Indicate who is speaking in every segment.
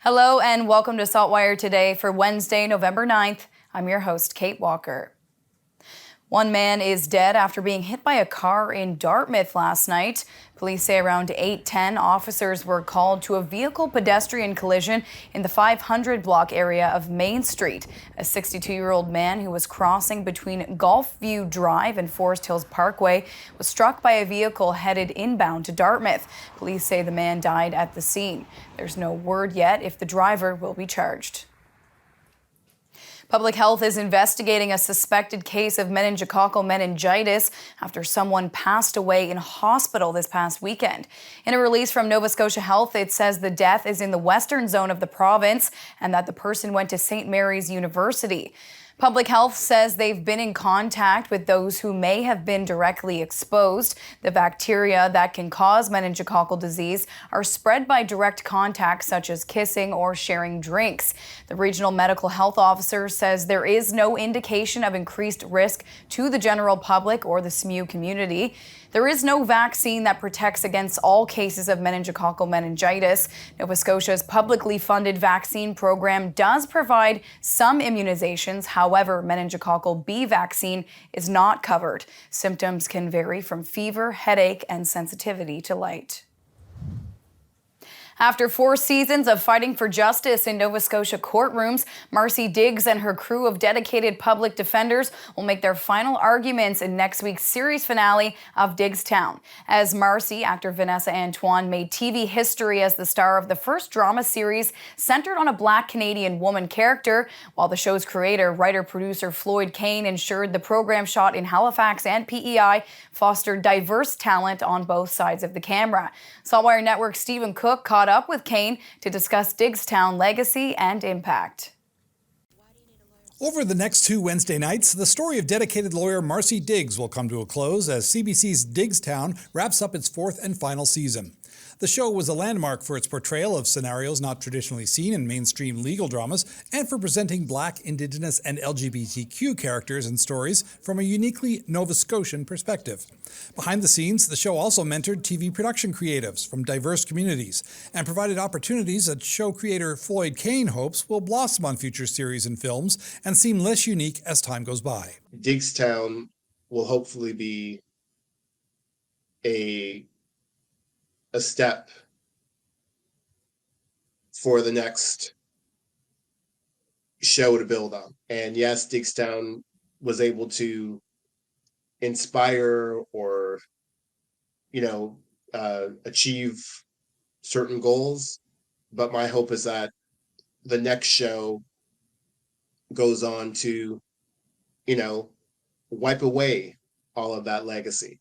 Speaker 1: Hello and welcome to SaltWire today for Wednesday, November 9th. I'm your host, Kate Walker. One man is dead after being hit by a car in Dartmouth last night. Police say around 8:10, officers were called to a vehicle pedestrian collision in the 500 block area of Main Street. A 62-year-old man who was crossing between Gulfview Drive and Forest Hills Parkway was struck by a vehicle headed inbound to Dartmouth. Police say the man died at the scene. There's no word yet if the driver will be charged. Public Health is investigating a suspected case of meningococcal meningitis after someone passed away in hospital this past weekend. In a release from Nova Scotia Health, it says the death is in the western zone of the province and that the person went to St. Mary's University. Public Health says they've been in contact with those who may have been directly exposed. The bacteria that can cause meningococcal disease are spread by direct contact, such as kissing or sharing drinks. The regional medical health officer says there is no indication of increased risk to the general public or the SMU community. There is no vaccine that protects against all cases of meningococcal meningitis. Nova Scotia's publicly funded vaccine program does provide some immunizations. However, meningococcal B vaccine is not covered. Symptoms can vary from fever, headache, and sensitivity to light. After 4 seasons of fighting for justice in Nova Scotia courtrooms, Marcy Diggs and her crew of dedicated public defenders will make their final arguments in next week's series finale of Diggstown. As Marcy, actor Vanessa Antoine made TV history as the star of the first drama series centered on a Black Canadian woman character, while the show's creator, writer-producer Floyd Kane ensured the program shot in Halifax and PEI fostered diverse talent on both sides of the camera. SaltWire Network's Stephen Cook caught up with Kane to discuss Diggstown legacy and impact.
Speaker 2: Over the next 2 Wednesday nights, the story of dedicated lawyer Marcy Diggs will come to a close as CBC's Diggstown wraps up its 4th and final season. The show was a landmark for its portrayal of scenarios not traditionally seen in mainstream legal dramas and for presenting Black, Indigenous, and LGBTQ characters and stories from a uniquely Nova Scotian perspective. Behind the scenes, the show also mentored TV production creatives from diverse communities and provided opportunities that show creator Floyd Kane hopes will blossom on future series and films and seem less unique as time goes by.
Speaker 3: Diggstown will hopefully be a step for the next show to build on. And yes, Diggstown was able to inspire or, achieve certain goals. But my hope is that the next show goes on to, wipe away all of that legacy.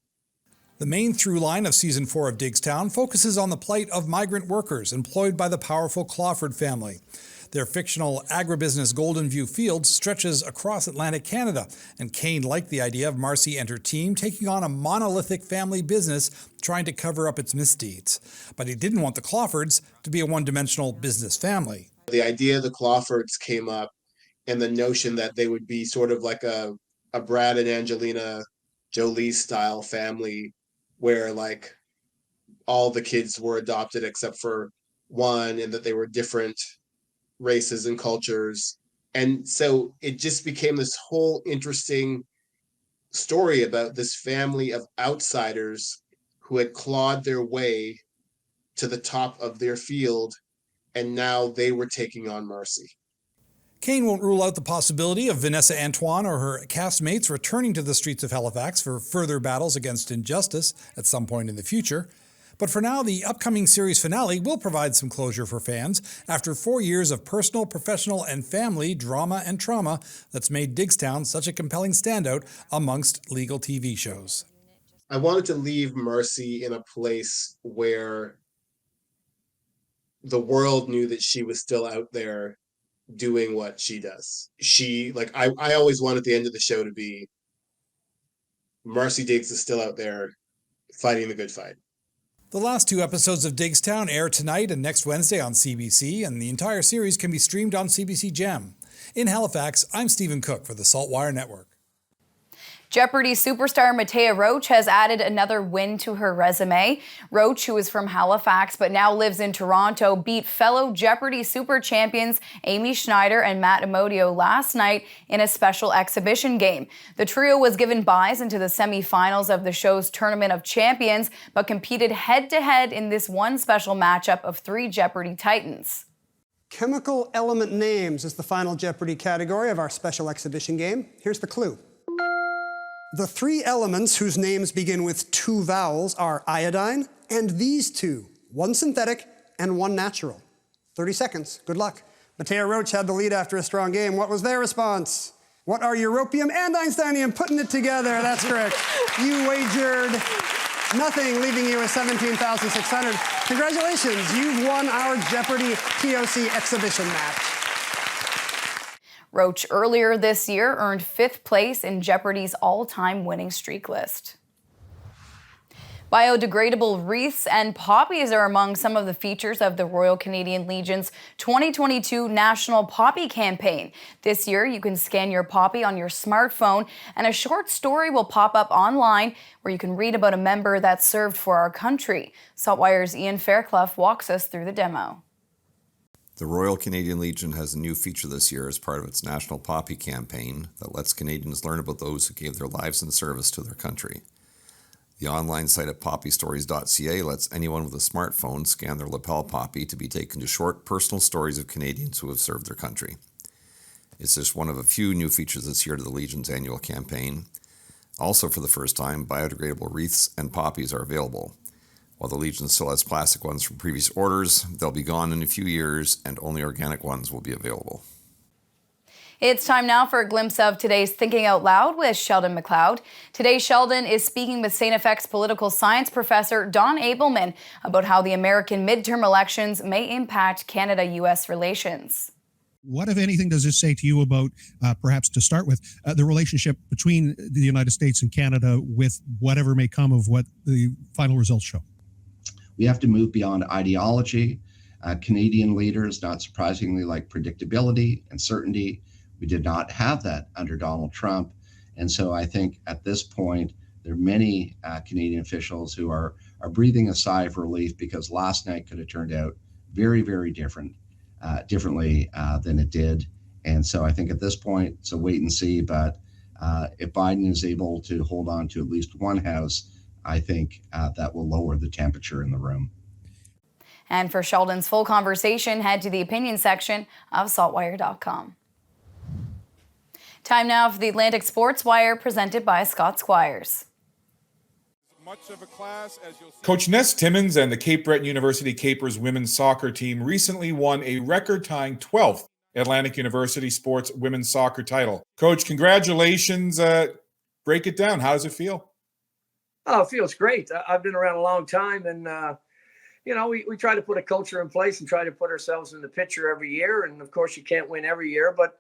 Speaker 2: The main through line of Season 4 of Diggstown focuses on the plight of migrant workers employed by the powerful Clawford family. Their fictional agribusiness Golden View Fields stretches across Atlantic Canada, and Kane liked the idea of Marcy and her team taking on a monolithic family business trying to cover up its misdeeds. But he didn't want the Clawfords to be a one-dimensional business family.
Speaker 3: The idea of the Clawfords came up, and the notion that they would be sort of like a Brad and Angelina Jolie style family, where like all the kids were adopted except for one, and that they were different races and cultures. And so it just became this whole interesting story about this family of outsiders who had clawed their way to the top of their field, and now they were taking on Marcy.
Speaker 2: Kane won't rule out the possibility of Vanessa Antoine or her castmates returning to the streets of Halifax for further battles against injustice at some point in the future. But for now, the upcoming series finale will provide some closure for fans after 4 years of personal, professional, and family drama and trauma that's made Diggstown such a compelling standout amongst legal TV shows.
Speaker 3: I wanted to leave Marcy in a place where the world knew that she was still out there doing what she does. I always wanted the end of the show to be Marcy Diggs is still out there fighting the good fight.
Speaker 2: The last 2 episodes of Diggstown air tonight and next Wednesday on CBC, and the entire series can be streamed on CBC Gem. In Halifax, I'm Stephen Cook for the SaltWire Network.
Speaker 1: Jeopardy superstar Matea Roach has added another win to her resume. Roach, who is from Halifax but now lives in Toronto, beat fellow Jeopardy super champions Amy Schneider and Matt Amodio last night in a special exhibition game. The trio was given byes into the semifinals of the show's Tournament of Champions, but competed head-to-head in this one special matchup of 3 Jeopardy titans.
Speaker 4: Chemical element names is the final Jeopardy category of our special exhibition game. Here's the clue. The 3 elements whose names begin with 2 vowels are iodine and these 2, one synthetic and one natural. 30 seconds. Good luck. Matea Roach had the lead after a strong game. What was their response? What are europium and einsteinium? Putting it together. That's correct. You wagered nothing, leaving you with 17,600. Congratulations. You've won our Jeopardy TOC exhibition match.
Speaker 1: Roach earlier this year earned 5th place in Jeopardy's all-time winning streak list. Biodegradable wreaths and poppies are among some of the features of the Royal Canadian Legion's 2022 National Poppy Campaign. This year, you can scan your poppy on your smartphone, and a short story will pop up online where you can read about a member that served for our country. SaltWire's Ian Fairclough walks us through the demo.
Speaker 5: The Royal Canadian Legion has a new feature this year as part of its National Poppy Campaign that lets Canadians learn about those who gave their lives in service to their country. The online site at poppystories.ca lets anyone with a smartphone scan their lapel poppy to be taken to short personal stories of Canadians who have served their country. It's just one of a few new features this year to the Legion's annual campaign. Also, for the first time, biodegradable wreaths and poppies are available. While the Legion still has plastic ones from previous orders, they'll be gone in a few years and only organic ones will be available.
Speaker 1: It's time now for a glimpse of today's Thinking Out Loud with Sheldon MacLeod. Today, Sheldon is speaking with St. FX political science professor Don Abelman about how the American midterm elections may impact Canada-U.S. relations.
Speaker 6: What, if anything, does this say to you about, perhaps to start with, the relationship between the United States and Canada with whatever may come of what the final results show?
Speaker 7: We have to move beyond ideology. Canadian leaders, not surprisingly, like predictability and certainty. We did not have that under Donald Trump. And so I think at this point, there are many Canadian officials who are breathing a sigh of relief because last night could have turned out very, very differently than it did. And so I think at this point, it's a wait and see. But if Biden is able to hold on to at least one house, I think that will lower the temperature in the room.
Speaker 1: And for Sheldon's full conversation, head to the opinion section of saltwire.com. Time now for the Atlantic Sports Wire, presented by Scott Squires.
Speaker 8: Coach Ness Timmins and the Cape Breton University Capers women's soccer team recently won a record-tying 12th Atlantic University Sports women's soccer title. Coach, congratulations. Break it down. How does it feel?
Speaker 9: Oh, it feels great. I've been around a long time, and we try to put a culture in place and try to put ourselves in the picture every year. And of course, you can't win every year, but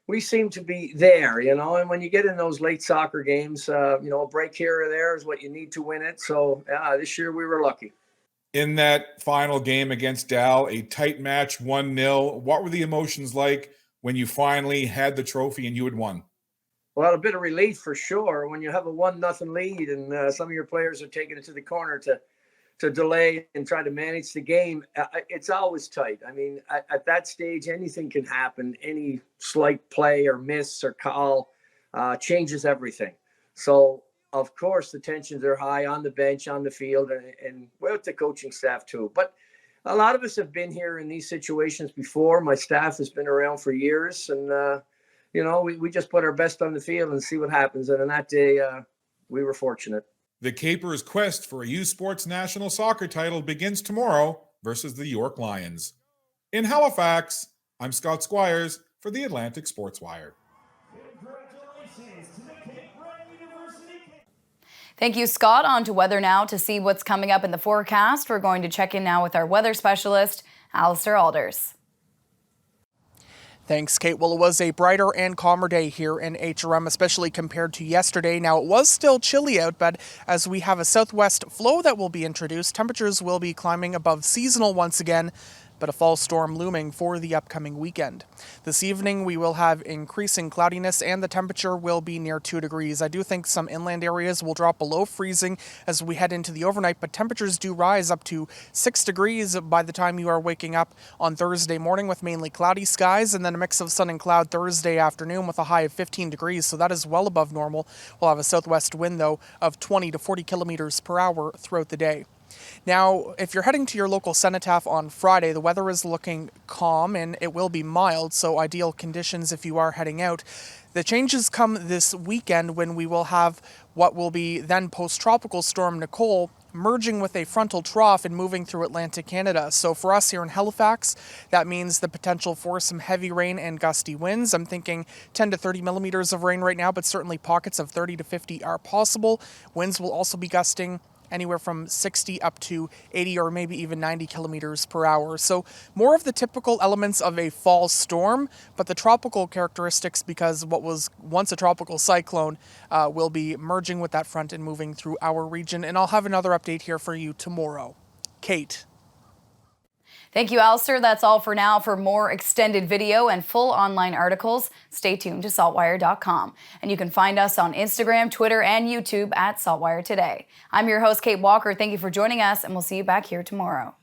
Speaker 9: we seem to be there, and when you get in those late soccer games, a break here or there is what you need to win it. So this year we were lucky.
Speaker 8: In that final game against Dal, a tight match, 1-0. What were the emotions like when you finally had the trophy and you had won?
Speaker 9: Well, a bit of relief for sure when you have a 1-0 lead and some of your players are taking it to the corner to delay and try to manage the game. It's always tight. I mean, at that stage, anything can happen. Any slight play or miss or call changes everything. So, of course, the tensions are high on the bench, on the field, and with the coaching staff too. But a lot of us have been here in these situations before. My staff has been around for years, and, we just put our best on the field and see what happens. And on that day, we were fortunate.
Speaker 8: The Capers' quest for a U Sports national soccer title begins tomorrow versus the York Lions. In Halifax, I'm Scott Squires for the Atlantic Sports Wire.
Speaker 1: Thank you, Scott. On to weather now to see what's coming up in the forecast. We're going to check in now with our weather specialist, ALLISTER.
Speaker 10: Thanks, Kate. Well, it was a brighter and calmer day here in HRM, especially compared to yesterday. Now, it was still chilly out, but as we have a southwest flow that will be introduced, temperatures will be climbing above seasonal once again. but a fall storm looming for the upcoming weekend. This evening, we will have increasing cloudiness and the temperature will be near 2 degrees. I do think some inland areas will drop below freezing as we head into the overnight, but temperatures do rise up to 6 degrees by the time you are waking up on Thursday morning with mainly cloudy skies, and then a mix of sun and cloud Thursday afternoon with a high of 15 degrees, so that is well above normal. We'll have a southwest wind, though, of 20 to 40 kilometers per hour throughout the day. Now, if you're heading to your local cenotaph on Friday, the weather is looking calm and it will be mild, so ideal conditions if you are heading out. The changes come this weekend when we will have what will be then post-tropical storm Nicole merging with a frontal trough and moving through Atlantic Canada. So for us here in Halifax, that means the potential for some heavy rain and gusty winds. I'm thinking 10 to 30 millimeters of rain right now, but certainly pockets of 30 to 50 are possible. Winds will also be gusting anywhere from 60 up to 80 or maybe even 90 kilometers per hour. So more of the typical elements of a fall storm, but the tropical characteristics, because what was once a tropical cyclone will be merging with that front and moving through our region. And I'll have another update here for you tomorrow. Kate.
Speaker 1: Thank you, Alistair. That's all for now. For more extended video and full online articles, stay tuned to SaltWire.com. And you can find us on Instagram, Twitter, and YouTube at SaltWire Today. I'm your host, Kate Walker. Thank you for joining us, and we'll see you back here tomorrow.